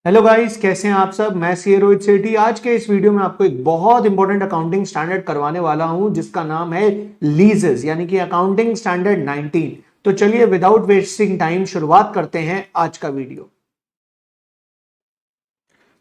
Hello guys, कैसे हैं आप सब। मैं सी रोहित सेठी। आज के इस वीडियो में आपको एक बहुत इंपॉर्टेंट अकाउंटिंग स्टैंडर्ड करवाने वाला हूं जिसका नाम है लीजेस यानी कि अकाउंटिंग स्टैंडर्ड 19। तो चलिए विदाउट वेस्टिंग टाइम शुरुआत करते हैं आज का वीडियो।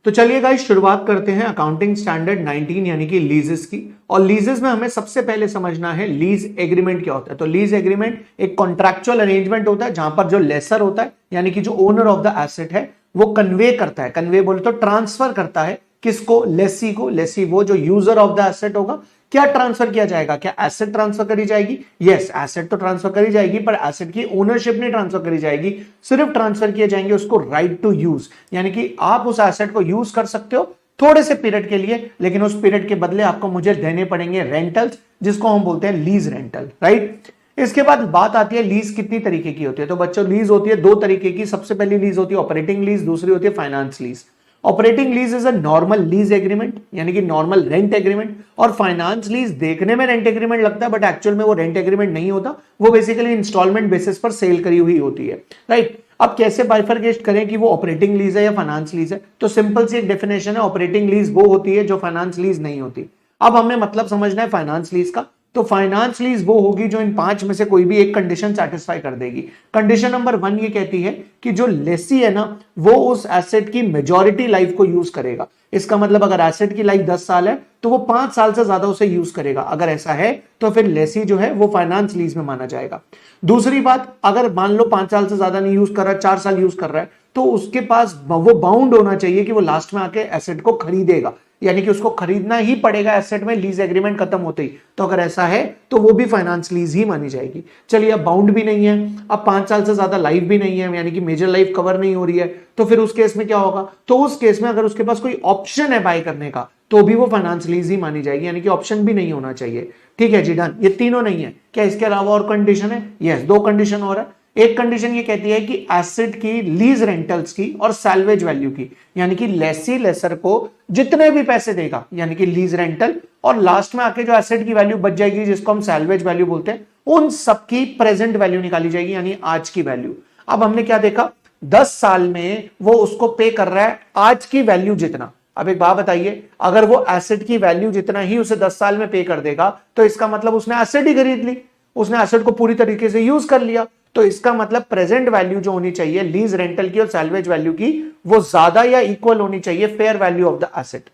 तो चलिए गाइस शुरुआत करते हैं अकाउंटिंग स्टैंडर्ड 19 यानी कि लीजेस की। और लीजेस में हमें सबसे पहले समझना है लीज एग्रीमेंट क्या होता है। तो लीज एग्रीमेंट एक कॉन्ट्रैक्चुअल अरेंजमेंट होता है जहां पर जो लेसर होता है यानी कि जो ओनर ऑफ द एसेट है वो कन्वे करता है, कन्वे बोले तो ट्रांसफर करता है किसको, लेसी को। लेसी वो जो यूजर ऑफ द एसेट होगा। क्या ट्रांसफर किया जाएगा, क्या एसेट ट्रांसफर करी जाएगी? यस, एसेट तो ट्रांसफर करी जाएगी पर एसेट की ओनरशिप नहीं ट्रांसफर करी जाएगी, सिर्फ ट्रांसफर किए जाएंगे उसको राइट टू यूज, यानी कि आप उस एसेट को यूज कर सकते हो थोड़े से पीरियड के लिए, लेकिन उस पीरियड के बदले आपको मुझे देने पड़ेंगे रेंटल्स, जिसको हम बोलते हैं लीज रेंटल, राइट। इसके बाद बात आती है लीज कितनी तरीके की होती है। तो बच्चों लीज होती है दो तरीके की। सबसे पहली लीज होती है ऑपरेटिंग लीज, दूसरी होती है finance lease. Operating lease is a normal lease agreement यानी कि नॉर्मल रेंट एग्रीमेंट, और फाइनेंस लीज देखने में रेंट एग्रीमेंट लगता है बट एक्चुअल में वो रेंट एग्रीमेंट नहीं होता, वो बेसिकली इंस्टॉलमेंट बेसिस पर सेल करी हुई होती है, राइट। अब कैसे बाइफरकेट करें कि वो ऑपरेटिंग लीज है या फाइनेंस लीज है। तो सिंपल सी एक डेफिनेशन है, ऑपरेटिंग लीज वो होती है जो फाइनेंस लीज नहीं होती। अब हमें मतलब समझना है फाइनेंस लीज का। तो फाइनेंस लीज वो होगी जो इन पांच में से कोई भी एक कंडीशन सेटिस्फाई कर देगी। कंडीशन नंबर 1 ये कहती है कि जो लेसी है ना वो उस एसेट की मेजॉरिटी लाइफ को यूज करेगा। इसका मतलब अगर एसेट की लाइफ 10 साल है तो वो 5 साल से ज्यादा उसे यूज करेगा। अगर ऐसा है तो फिर लेसी जो है वो फाइनेंस लीज में माना जाएगा। दूसरी बात, अगर मान लो 5 साल से ज्यादा नहीं यूज कर रहा है, 4 साल यूज कर रहा है, तो उसके पास वो बाउंड होना चाहिए कि वो लास्ट में आके एसेट को खरीदेगा, यानी कि उसको खरीदना ही पड़ेगा एसेट में लीज एग्रीमेंट खत्म होते ही। तो अगर ऐसा है तो वो भी फाइनेंस लीज ही मानी जाएगी। चलिए अब बाउंड भी नहीं है, अब 5 साल से ज्यादा लाइफ भी नहीं है, यानी कि मेजर लाइफ कवर नहीं हो रही है, तो फिर उस केस में क्या होगा? तो उस केस में अगर उसके पास कोई ऑप्शन है बाय करने का तो भी वो फाइनेंस लीज ही मानी जाएगी, यानी कि ऑप्शन भी नहीं होना चाहिए। ठीक है जी, डन। ये तीनों नहीं है, क्या इसके अलावा और कंडीशन है? यस, दो कंडीशन और है। एक कंडीशन ये कहती है कि एसेट की लीज रेंटल्स की और सैल्वेज वैल्यू की, यानी कि लेसी लेसर को जितने भी पैसे देगा यानी कि लीज रेंटल, और लास्ट में आके जो एसेट की वैल्यू बच जाएगी जिसको हम सैल्वेज वैल्यू बोलते हैं, उन सबकी प्रेजेंट वैल्यू निकाली जाएगी, यानी आज की वैल्यू। अब हमने क्या देखा, 10 साल में वो उसको पे कर रहा है आज की वैल्यू जितना। अब एक बात बताइए, अगर वो एसेट की वैल्यू जितना ही उसे 10 साल में पे कर देगा तो इसका मतलब उसने एसेट ही खरीद ली, उसने एसेट को पूरी तरीके से यूज कर लिया। तो इसका मतलब प्रेजेंट वैल्यू जो होनी चाहिए लीज रेंटल की और सैल्वेज वैल्यू की, वो ज्यादा या इक्वल होनी चाहिए fair value of the asset.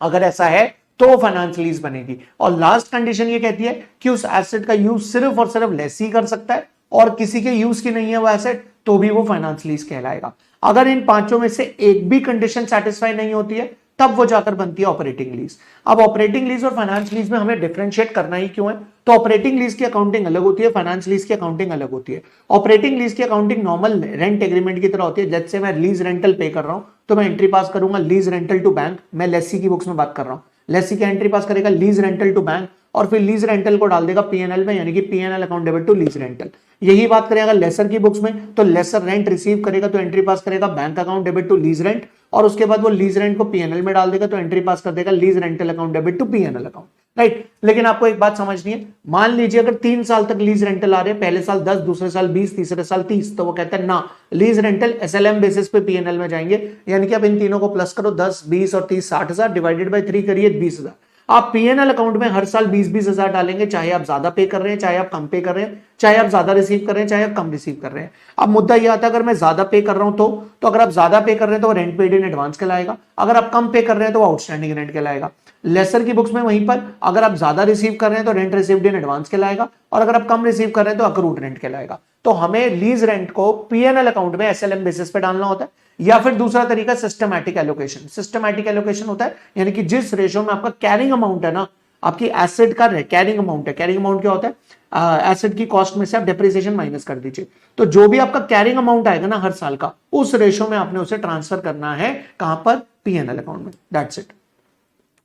अगर ऐसा है तो वो फाइनेंस लीज बनेगी। और लास्ट कंडीशन ये कहती है कि उस एसेट का यूज सिर्फ और सिर्फ लेसी कर सकता है और किसी के यूज की नहीं है वो एसेट, तो भी वो फाइनेंस लीज कहलाएगा। अगर इन पांचों में से एक भी कंडीशन सेटिस्फाई नहीं होती है तब वो जाकर बनती है ऑपरेटिंग लीज। अब ऑपरेटिंग लीज और फाइनेंस लीज में हमें डिफरेंशिएट करना ही क्यों है? तो ऑपरेटिंग लीज की अकाउंटिंग अलग होती है, फाइनेंस लीज की अकाउंटिंग अलग होती है। ऑपरेटिंग लीज की अकाउंटिंग नॉर्मल रेंट एग्रीमेंट की तरह होती है। जैसे मैं लीज रेंटल पे कर रहा हूं तो मैं एंट्री पास करूंगा लीज रेंटल टू बैंक, मैं लेसी की बुक्स में बात कर रहा हूं। लेसी की एंट्री पास करेगा लीज रेंटल टू बैंक और फिर लीज रेंटल को डाल देगा पीएनएल में, यानी कि PNL account debit to lease rental. यही बात करेगा लेसर की बुक्स में, तो लेसर रेंट रिसीव करेगा तो एंट्री पास करेगा bank account debit to lease rent, और उसके बाद वो लीज रेंट को पीएनएल में डाल देगा तो एंट्री पास कर देगा lease rental account debit to PNL account, right. लेकिन आपको एक बात समझनी है, मान लीजिए अगर 3 साल तक लीज रेंटल आ रहे हैं, पहले साल 10, दूसरे साल 20, तीसरे साल 30, तो वो कहते हैं ना, लीज रेंटल एसएलएम बेसिस पे पीएनएल में जाएंगे, यानी कि अब इन तीनों को प्लस करो, 10, 20 और 30, 60,000 डिवाइडेड बाई 3 करिए 20,000। आप पीएनएल अकाउंट में हर साल 20-20 हजार डालेंगे, चाहे आप ज्यादा पे कर रहे हैं चाहे आप कम पे कर रहे हैं, चाहे आप ज्यादा रिसीव कर रहे हैं चाहे आप कम रिसीव कर रहे हैं। अब मुद्दा यह आता है अगर मैं ज्यादा पे कर रहा हूं तो अगर आप ज्यादा पे कर रहे हैं तो रेंट पेड इन एडवांस कहलाएगा, अगर आप कम पे कर रहे हैं तो आउटस्टैंडिंग रेंट कहलाएगा। लेसर की बुक्स में वहीं पर अगर आप ज्यादा रिसीव कर रहे हैं तो रेंट रिसीव्ड इन एडवांस कहलाएगा, और अगर आप कम रिसीव कर रहे हैं तो अक्रूड रेंट कहलाएगा। तो हमें लीज रेंट को पीएनएल अकाउंट में एसएलएम बेसिस पे डालना होता है, या फिर दूसरा तरीका सिस्टमैटिक एलोकेशन। सिस्टमैटिक एलोकेशन होता है यानी कि जिस रेशो में आपका कैरिंग अमाउंट है ना, आपकी एसेट का कैरिंग अमाउंट है। कैरिंग अमाउंट क्या होता है? एसेट की कॉस्ट में से आप डेप्रिसिएशन माइनस कर दीजिए, तो जो भी आपका कैरिंग अमाउंट आएगा ना हर साल का, उस रेशो में आपने उसे ट्रांसफर करना है, कहां पर? पीएनएल अकाउंट में, दैट्स इट,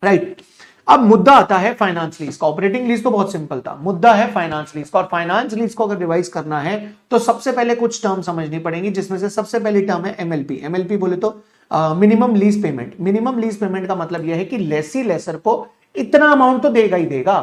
राइट। अब मुद्दा आता है फाइनेंस लीज का। ऑपरेटिंग लीज तो बहुत सिंपल था, मुद्दा है फाइनेंस लीज का। और फाइनेंस लीज को अगर रिवाइज करना है तो सबसे पहले कुछ टर्म समझनी पड़ेंगी, जिसमें से सबसे पहली टर्म है एमएलपी। एमएलपी बोले तो minimum lease payment. Minimum lease payment का मतलब यह है कि लेसी लेसर को इतना अमाउंट तो देगा ही देगा,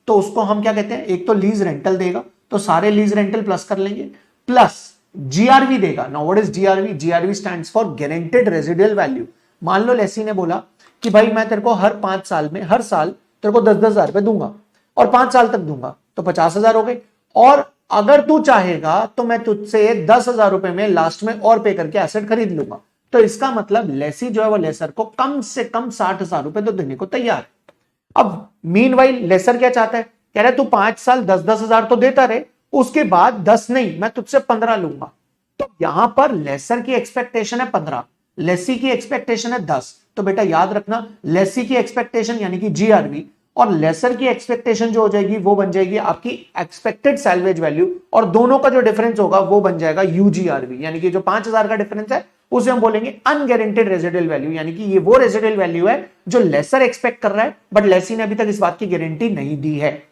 तो उसको हम क्या कहते हैं? एक तो लीज रेंटल देगा, तो सारे लीज रेंटल प्लस कर लेंगे, प्लस जीआरवी देगा। Now what is GRV? GRV stands for guaranteed residual value. मान लो लेसी ने बोला कि भाई मैं तेरे को हर 5 साल में हर साल तेरे को 10,000 रुपए दूंगा और 5 साल तक दूंगा, तो 50,000 हो गए। और अगर तू चाहेगा तो मैं तुझसे 10,000 रुपए में लास्ट में और पे करके एसेट खरीद लूंगा। तो इसका मतलब लेसी जो है वो लेसर को कम से कम 60,000 रुपए तो देने को तैयार है। अब मीनवाइल लेसर क्या चाहता है? कह रहा है तू 5 साल 10,000 तो देता रहे, उसके बाद 10 नहीं, मैं तुझसे 15 लूंगा। तो यहां पर लेसर की एक्सपेक्टेशन है 15, लेसी की एक्सपेक्टेशन है 10। तो बेटा याद रखना, लेसी की एक्सपेक्टेशन यानी कि जीआरवी और लेसर की एक्सपेक्टेशन जो हो जाएगी वो बन जाएगी आपकी एक्सपेक्टेड सैल्वेज वैल्यू, और दोनों का जो डिफरेंस होगा वो बन जाएगा यूजीआरवी। यानी कि जो 5,000 का डिफरेंस है उसे हम बोलेंगे अनगारंटेड रेजिडुअल वैल्यू, यानी कि ये वो रेजिडुअल वैल्यू है जो लेसर एक्सपेक्ट कर रहा है बट लेसी ने अभी तक इस बात की गारंटी नहीं दी है।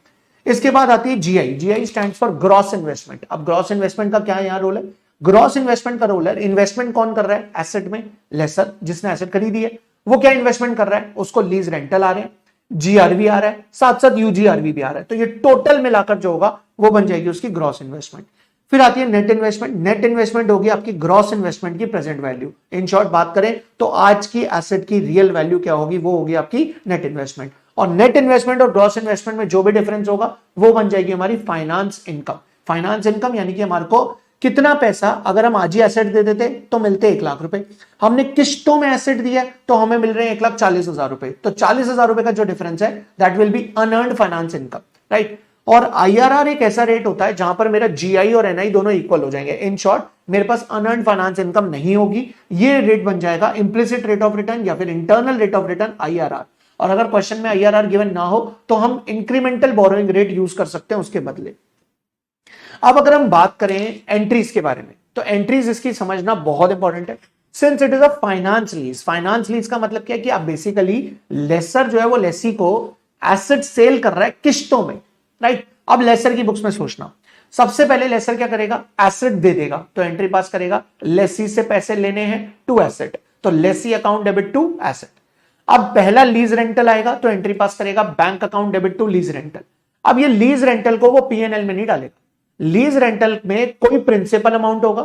इसके बाद आती है GI. GI stands for gross investment. अब ग्रॉस इन्वेस्टमेंट का क्या यहां रोल है? ग्रॉस इन्वेस्टमेंट का रोल है, इन्वेस्टमेंट कौन कर रहा है एसेट में? लेसर, जिसने एसेट खरीदी है। वो क्या इन्वेस्टमेंट कर रहा है? उसको लीज रेंटल आ रहे हैं, जीआरवी आ रहा है, साथ साथ यूजीआरवी भी आ रहा है। तो ये टोटल मिलाकर जो होगा वो बन जाएगी उसकी ग्रॉस इन्वेस्टमेंट। फिर आती है नेट इन्वेस्टमेंट। नेट इन्वेस्टमेंट होगी आपकी ग्रॉस इन्वेस्टमेंट की प्रेजेंट वैल्यू। इन शॉर्ट बात करें तो आज की एसेट की रियल वैल्यू क्या होगी? वो होगी आपकी नेट इन्वेस्टमेंट। और नेट इन्वेस्टमेंट और ग्रॉस इन्वेस्टमेंट में जो भी डिफरेंस होगा वो बन जाएगी हमारी फाइनेंस इनकम। फाइनेंस इनकम यानी कि हमारे को कितना पैसा अगर हम आज ही एसेट दे देते तो मिलते 1,00,000 रुपए, हमने किश्तों में एसेट दिया तो हमें मिल रहे हैं 1,40,000 रुपए। तो 40,000 रुपए का जो डिफरेंस है that will be unearned finance income, right. और आईआरआर एक ऐसा रेट होता है जहां पर मेरा जीआई और एनआई दोनों इक्वल हो जाएंगे। इन शॉर्ट मेरे पास अनअर्न्ड फाइनेंस इनकम नहीं होगी, ये रेट बन जाएगा इंप्लिसिट रेट ऑफ रिटर्न या फिर internal rate of return IRR. और अगर क्वेश्चन में आईआरआर गिवन ना हो तो हम इंक्रीमेंटल बोरोइंग रेट यूज कर सकते हैं उसके बदले। अब अगर हम बात करें एंट्रीज के बारे में तो एंट्रीज इसकी समझना बहुत इंपॉर्टेंट है। Since it is a finance lease, finance lease का मतलब क्या है कि आप बेसिकली लेसर जो है वो लेसी को एसेट सेल कर रहा है किश्तों में, राइट। अब लेसर की बुक्स में सोचना, सबसे पहले लेसर क्या करेगा? एसेट दे देगा तो एंट्री पास करेगा, लेसी से पैसे लेने हैं टू एसेट, तो lessee account debit to asset. अब पहला लीज रेंटल आएगा तो एंट्री पास करेगा bank account debit to lease rental. अब ये लीज रेंटल को वो पीएनएल में नहीं डालेगा, लीज रेंटल में कोई प्रिंसिपल अमाउंट होगा,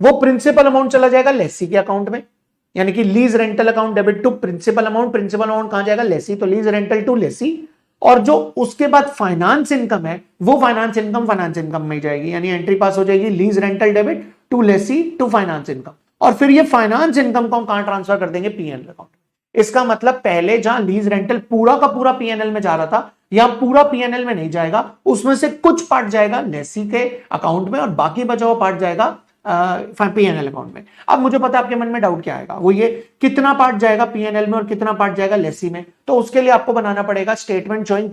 वो प्रिंसिपल अमाउंट चला जाएगा लेसी के अकाउंट में, यानी कि lease rental account debit to principal amount. Principal amount कहां जाएगा? लेसी, तो लीज रेंटल टू लेसी। और जो उसके बाद फाइनेंस इनकम है वो फाइनेंस इनकम में जाएगी, यानी एंट्री पास हो जाएगी lease rental debit to lessee to finance income. और फिर ये फाइनेंस इनकम को हम कहां ट्रांसफर कर देंगे? PNL account. इसका मतलब पहले जहां लीज रेंटल पूरा का पूरा पीएनएल में जा रहा था, यहां पूरा पीएनएल में नहीं जाएगा, उसमें से कुछ पार्ट जाएगा लेसी के अकाउंट में और बाकी बचा हुआ पार्ट जाएगा पीएनएल अकाउंट में। अब मुझे पता है आपके मन में डाउट क्या आएगा, वो ये कितना पार्ट जाएगा पीएनएल में और कितना पार्ट जाएगा लेसी में। तो उसके लिए आपको बनाना पड़ेगा statement showing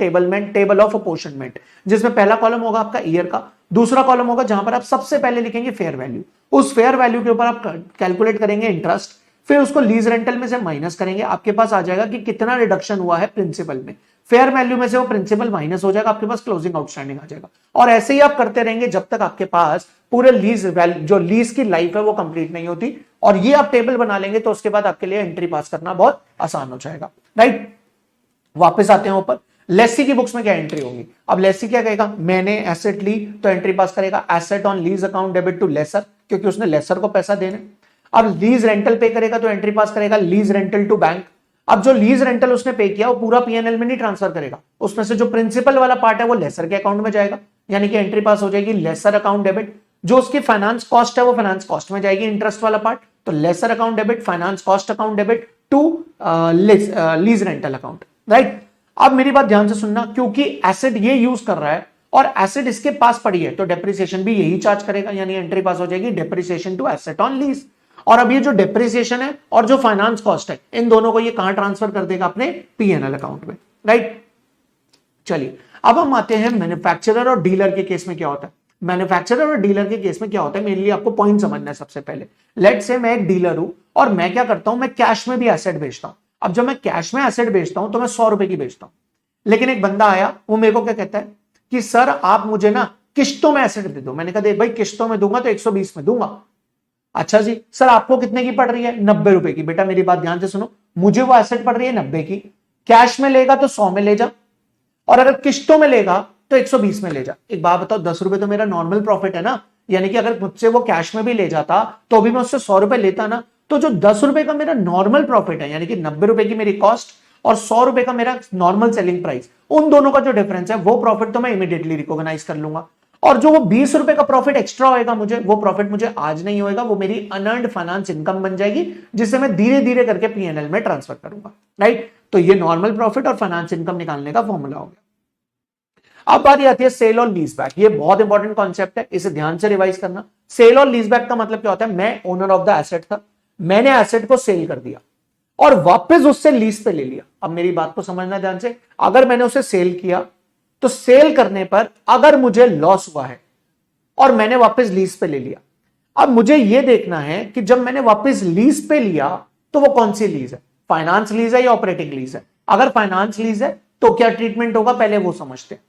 table of apportionment, जिसमें पहला कॉलम होगा आपका ईयर का, दूसरा कॉलम होगा जहां पर आप सबसे पहले लिखेंगे फेयर वैल्यू, उस फेयर वैल्यू के ऊपर आप कैलकुलेट करेंगे इंटरेस्ट, फिर उसको लीज रेंटल में से माइनस करेंगे, आपके पास आ जाएगा कि कितना रिडक्शन हुआ है प्रिंसिपल में, फेयर वैल्यू में से वो प्रिंसिपल माइनस हो जाएगा, आपके पास क्लोजिंग आउटस्टैंडिंग आ जाएगा। और ऐसे ही आप करते रहेंगे जब तक आपके पास पूरे लीज वैल्यू जो लीज की लाइफ है वो कंप्लीट नहीं होती। और ये आप टेबल बना लेंगे तो उसके बाद आपके लिए एंट्री पास करना बहुत आसान हो जाएगा, राइट। वापस आते हैं ऊपर, लेसी की बुक्स में क्या एंट्री होगी? अब लेसी क्या कहेगा? मैंने एसेट ली तो एंट्री पास करेगा asset on lease account debit to lessor, क्योंकि उसने लेसर को पैसा देना। अब लीज रेंटल पे करेगा तो एंट्री पास करेगा लीज रेंटल टू बैंक। अब जो लीज रेंटल उसने पे किया वो पूरा पीएनएल में नहीं ट्रांसफर करेगा, उसमें से जो प्रिंसिपल वाला पार्ट है वो लेसर के अकाउंट में जाएगा, यानी कि एंट्री पास हो जाएगी लेसर अकाउंट डेबिट। जो उसकी फाइनेंस कॉस्ट है वो फाइनेंस कॉस्ट में जाएगी, इंटरेस्ट वाला पार्ट, तो lessor account debit finance cost account debit to lease rental account, right. अब मेरी बात ध्यान से सुनना, क्योंकि एसेट ये यूज कर रहा है और एसेट इसके पास पड़ी है तो डेप्रिसिएशन भी यही चार्ज करेगा, यानी एंट्री पास हो जाएगी depreciation to asset on lease. और अब ये जो डेप्रिसिएशन है और जो फाइनेंस कॉस्ट है इन दोनों को ये कहां ट्रांसफर कर देगा? अपने पीएनएल अकाउंट में, राइट। चलिए अब हम आते हैं मैन्युफैक्चरर और डीलर के केस में क्या होता है। मैन्युफैक्चरर और डीलर के केस में क्या होता है, मेरे लिए आपको पॉइंट समझना है। सबसे पहले लेट्स से मैं एक डीलर हूं और मैं क्या करता हूं, मैं कैश में भी एसेट बेचता हूं। अब जब मैं कैश में एसेट बेचता हूं तो मैं 100 रुपए की बेचता हूं, लेकिन एक बंदा आया वो मेरे को क्या कहता है कि सर आप मुझे ना किश्तों में एसेट दे दो। मैंने कहा देख भाई किश्तों में दूंगा तो 120 में दूंगा। अच्छा जी सर आपको कितने की पड़ रही है? 90 रुपए की। बेटा मेरी बात ध्यान से सुनो, मुझे वो एसेट पड़ रही है 90 की, कैश में लेगा तो 100 में ले जा और अगर किश्तों में लेगा तो 120 में ले जा। एक बात बताओ, 10 रुपए तो मेरा नॉर्मल प्रॉफिट है ना, यानी कि अगर मुझसे वो कैश में भी ले जाता तो भी मैं उससे 100 रुपए लेता ना, तो जो 10 रुपए का मेरा नॉर्मल प्रॉफिट है, यानी कि 90 रुपए की मेरी कॉस्ट और 100 रुपए का मेरा नॉर्मल सेलिंग प्राइस, उन दोनों का जो डिफरेंस है वो प्रॉफिट तो मैं इमीडिएटली रिकॉग्नाइज कर लूंगा। और जो वो 20 रुपए का प्रॉफिट एक्स्ट्रा होएगा मुझे, वो प्रॉफिट मुझे आज नहीं होएगा, वो मेरी अनअर्न्ड फाइनेंस इनकम बन जाएगी, जिसे मैं धीरे धीरे करके पीएनएल में ट्रांसफर करूंगा। राइट, तो ये नॉर्मल प्रॉफिट और फाइनेंस इनकम निकालने का फॉर्मूला हो गया। अब बात आती है सेल और लीज बैक। ये बहुत इंपॉर्टेंट कॉन्सेप्ट है, इसे ध्यान से रिवाइज करना। सेल और लीज बैक का मतलब क्या होता है? मैं ओनर ऑफ द एसेट था, मैंने एसेट को सेल कर दिया और वापस उससे लीज पे ले लिया। अब मेरी बात को समझना ध्यान से, अगर मैंने उसे सेल किया तो सेल करने पर अगर मुझे लॉस हुआ है और मैंने वापस लीज पे ले लिया, अब मुझे यह देखना है कि जब मैंने वापस लीज पे लिया तो वो कौन सी लीज है, फाइनेंस लीज है या ऑपरेटिंग लीज है। अगर फाइनेंस लीज है तो क्या ट्रीटमेंट होगा, पहले वो समझते हैं।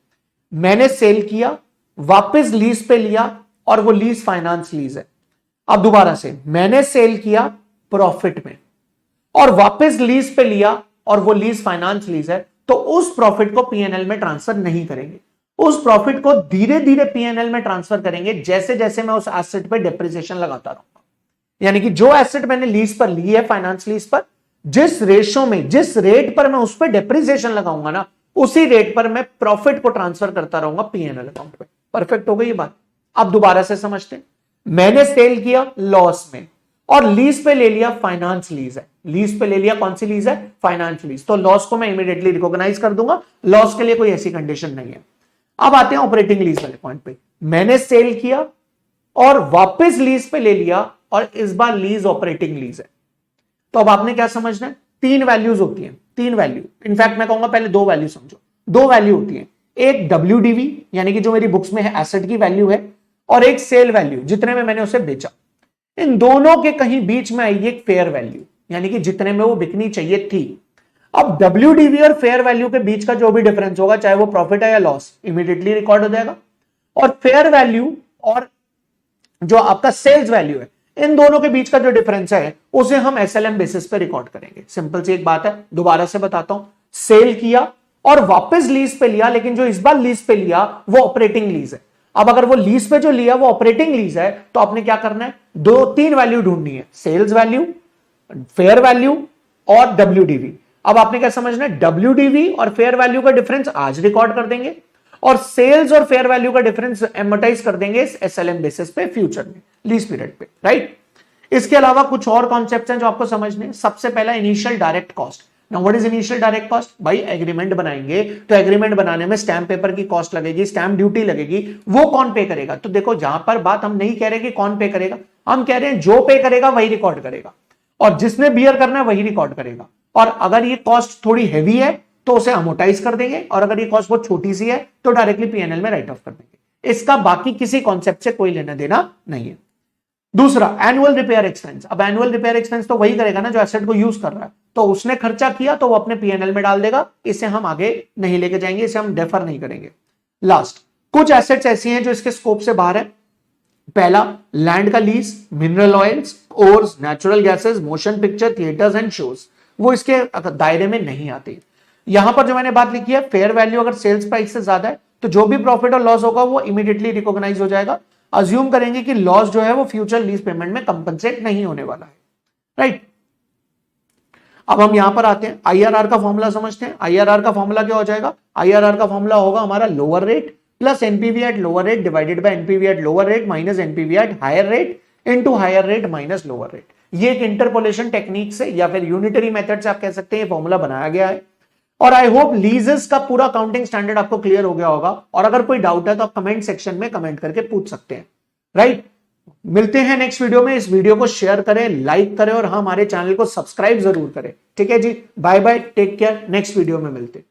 मैंने सेल किया, वापस लीज पे लिया और वो लीज फाइनेंस लीज है। अब दोबारा से, मैंने सेल किया प्रॉफिट में और वापस लीज पे लिया और वो लीज फाइनेंस लीज है, तो उस प्रॉफिट को पीएनएल में ट्रांसफर नहीं करेंगे, उस प्रॉफिट को धीरे धीरे पीएनएल में ट्रांसफर करेंगे जैसे जैसे मैं उस एसेट पे डेप्रिसिएशन लगाता रहूंगा। यानी कि जो एसेट मैंने लीज पर ली है, फाइनेंस लीज पर, जिस रेशो में, जिस रेट पर मैं उस पर डेप्रिसिएशन लगाऊंगा ना, उसी रेट पर मैं प्रॉफिट को ट्रांसफर करता रहूंगा पीएनएल अकाउंट पे। परफेक्ट हो गई ये बात। अब दोबारा से समझते हैं, मैंने सेल किया लॉस में और लीज पे ले लिया, फाइनेंस लीज है, लीज पे ले लिया, कौन सी लीज है, फाइनेंस लीज, तो लॉस को मैं इमीडिएटली रिकॉग्नाइज कर दूंगा, लॉस के लिए कोई ऐसी कंडीशन नहीं है। अब आते हैं ऑपरेटिंग लीज वाले पॉइंट पे। मैंने सेल किया और वापस लीज पे ले लिया और इस बार लीज ऑपरेटिंग लीज है, तो अब आपने क्या समझना है, तीन वैल्यूज होती हैं, तीन वैल्यू, इनफैक्ट मैं कहूंगा पहले दो वैल्यू समझो। दो वैल्यू होती है, एक WDV यानी कि जो मेरी बुक्स में है एसेट की वैल्यू है, और एक सेल वैल्यू जितने में मैंने उसे बेचा। इन दोनों के कहीं बीच में आई एक फेयर वैल्यू, यानी कि जितने में वो बिकनी चाहिए थी। अब WDV और फेयर वैल्यू के बीच का जो भी डिफरेंस होगा, चाहे वो प्रॉफिट है या लॉस, इमीडिएटली रिकॉर्ड हो जाएगा। और फेयर वैल्यू और जो आपका सेल्स वैल्यू है, इन दोनों के बीच का जो डिफरेंस है उसे हम SLM बेसिस पे रिकॉर्ड करेंगे। सिंपल सी एक बात है, दोबारा से बताता हूं। सेल किया और वापस लीज पे लिया, लेकिन जो इस बार लीज पे लिया वो ऑपरेटिंग लीज है। अब अगर वो लीज पे जो लिया वो ऑपरेटिंग लीज है, तो आपने क्या करना है, दो तीन वैल्यू ढूंढनी है, सेल्स वैल्यू, फेयर वैल्यू और WDV। अब आपने क्या समझना है, WDV और फेयर वैल्यू का डिफरेंस आज रिकॉर्ड कर देंगे और सेल्स और फेयर वैल्यू का डिफरेंस एमोटाइज कर देंगे इस SLM बेसिस पे फ्यूचर में, लीज पीरियड पे। राइट, इसके अलावा कुछ और कॉन्सेप्ट्स हैं जो आपको समझने हैं। सबसे पहला initial direct cost. Now what is initial direct cost? भाई एग्रीमेंट बनाएंगे तो एग्रीमेंट बनाने में स्टैंप पेपर की कॉस्ट लगेगी, स्टैंप ड्यूटी लगेगी, वो कौन पे करेगा? तो देखो, जहां पर बात हम नहीं कह रहे कि कौन पे करेगा, हम कह रहे हैं जो पे करेगा वही रिकॉर्ड करेगा और जिसने बियर करना है वही रिकॉर्ड करेगा। और अगर ये कॉस्ट थोड़ी हैवी है तो उसे अमोटाइज कर देंगे, और अगर ये कॉस्ट बहुत छोटी सी है तो डायरेक्टली पीएनएल में राइट ऑफ कर देंगे। इसका बाकी किसी कॉन्सेप्ट से कोई लेना देना नहीं है। दूसरा, एनुअल रिपेयर एक्सपेंस। अब एनुअल रिपेयर एक्सपेंस तो वही करेगा ना जो एसेट को यूज कर रहा है, तो उसने खर्चा किया तो वो अपने पीएनएल में डाल देगा, इसे हम आगे नहीं लेके जाएंगे, इसे हम डेफर नहीं करेंगे। लास्ट, कुछ एसेट्स ऐसी हैं जो इसके स्कोप से बाहर है। पहला, लैंड का lease, mineral oils, ores, natural gases, motion picture, theatres and shows, वो इसके दायरे में नहीं आते। यहां पर जो मैंने बात लिखी है, फेयर वैल्यू अगर सेल्स प्राइस से ज्यादा है तो जो भी प्रॉफिट और लॉस होगा वो इमीडिएटली रिकॉग्नाइज हो जाएगा। अज्यूम करेंगे कि लॉस जो है वो फ्यूचर लीज पेमेंट में कंपनसेट नहीं होने वाला है। राइट, अब हम यहां पर आते हैं, IRR का फॉर्मूला समझते हैं। IRR का फॉर्मूला क्या हो जाएगा? IRR का फॉर्मूला होगा हमारा lower rate plus NPV at lower rate divided by NPV at lower rate minus NPV at higher rate into higher rate minus lower rate. ये एक इंटरपोलेशन टेक्निक से या फिर यूनिटरी मेथड से आप कह सकते हैं ये फॉर्मूला बनाया गया है। और आई होप लीजेस का पूरा अकाउंटिंग स्टैंडर्ड आपको क्लियर हो गया होगा, और अगर कोई डाउट है तो आप कमेंट सेक्शन में कमेंट करके पूछ सकते हैं। राइट, मिलते हैं नेक्स्ट वीडियो में। इस वीडियो को शेयर करें, लाइक करें और हमारे चैनल को सब्सक्राइब जरूर करें। ठीक है जी, bye bye, take care, next video में मिलते हैं।